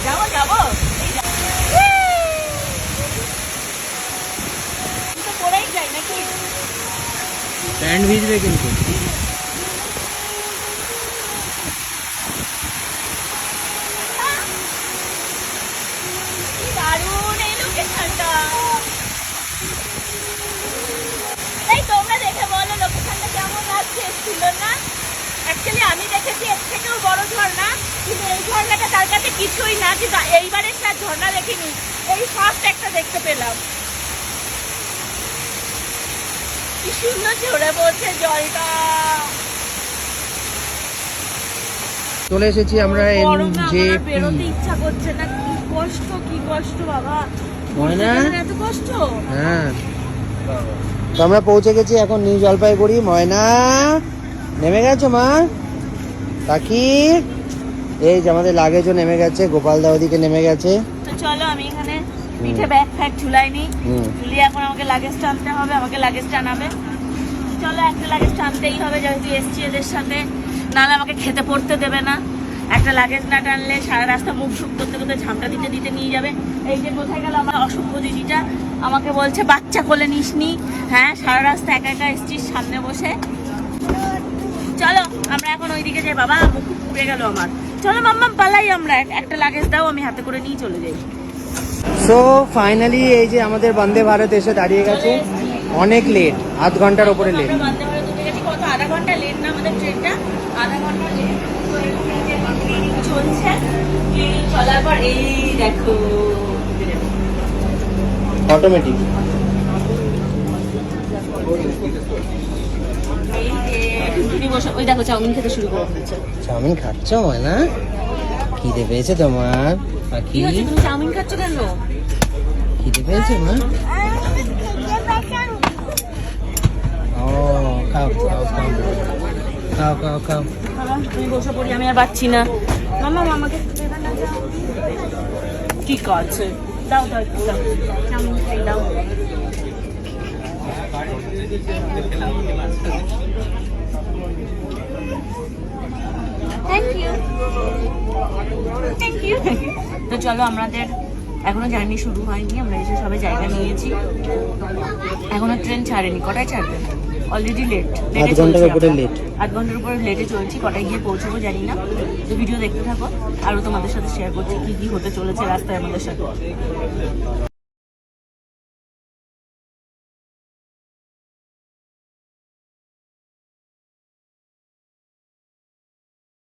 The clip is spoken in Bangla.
যাবো যাবো তো পরেই যাই নাকি? প্যান্ট ভিজবে কিন্তু। দারুণ এই লোকেশনটা। এই তোমরা দেখে বলো লোকেশনটা কেমন লাগছে, সুন্দর না? অ্যাকচুয়ালি আমি দেখেছি এর থেকেও বড় ঝর্ণা, কিন্তু এই ঝর্ণাটা তার কাছে কিছুই না। কিন্তু এইবারের তার ঝর্ণা দেখিনি, এই ফার্স্ট একটা দেখতে পেলাম। কি সুন্দর ঝরে পড়ছে জলটা। চলে এসেছি আমরা বেরোতে ইচ্ছা করছে না। কি কষ্ট বাবা, এত কষ্ট। হ্যাঁ, তো আমরা পৌঁছে গেছি এখন নিউ জলপাইগুড়ি। ময়না নেমে গেছো মা? কাকি এই যে আমাদের লাগেজও নেমে গেছে, গোপালদা ওদিকে নেমে গেছে। তো চলো, আমি এখানে পিঠে ব্যাগ ফ্যাগ ঝুলাইনি, ঝুলিয়ে এখন আমাকে লাগেজ টানতে হবে, আমাকে লাগেজ টানাবে। চলো, একটা লাগেজ টানতেই হবে যেহেতু এসছি এদের সাথে, নাহলে আমাকে খেতে পড়তে দেবে না। একটা লাগেজ না টানলে সারা রাস্তা মুখ শুক করতে করতে ঝামটা দিতে দিতে নিয়ে যাবে। এই যে কোথায় গেল আমার অসভ্য দিদিটা, আমাকে বলছে বাচ্চা কোলে নিসনি। হ্যাঁ, সারা রাস্তা একা একা এসছিস সামনে বসে। চলো আমরা এখন ওইদিকে যাই। বাবা মুখ পুড়ে গেল আমার। চলো মাম্মা পালাই, আমরা একটা লাগেজ দাও, আমি হাতে করে নিয়ে চলে যাই। সো ফাইনালি এই যে আমাদের বন্দে ভারত এসে দাঁড়িয়ে গেছে। অনেক লেট, আধ ঘন্টার উপরে লেট। বন্দে ভারত উঠে গেছি, কত আধা ঘন্টা লেট না আমাদের ট্রেনটা? আধা ঘন্টা লেট চলছে। চলার পর এই দেখো অটোমেটিক। ওই দেখো চাউমিন খেতে শুরু করে দিয়েছে। চাউমিন খাচ্ছ ময়না? খিদে পেয়েছে তোমার পাখি? তুমি চাউমিন খাচ্ছ কেন? খিদে পেয়েছে মা? ও খাও খাও খাও খাও খাও খাও। তুমি বসে পড়ি, আমি আর পাচ্ছি না। মামা মামাকে ঠিক আছে, দাও দাও একটু দাও, চাউমিন খাই দাও। Thank you thank you thank you. তো চলো, আমাদের এখনো জার্নি শুরু হয়নি, আমরা এসে সবাই জায়গা নিয়েছি, এখনো ট্রেন ছাড়েনি। কটায় ছাড়বে? অলরেডি লেট, আধ ঘন্টার উপরে লেট। আধ ঘন্টার উপরে লেটে চলছি। কটায় গিয়ে পৌঁছবো জানি না। তো ভিডিও দেখতে থাকো, আরও তোমাদের সাথে শেয়ার করছি কি কি হতে চলেছে রাস্তায় আমাদের সাথে।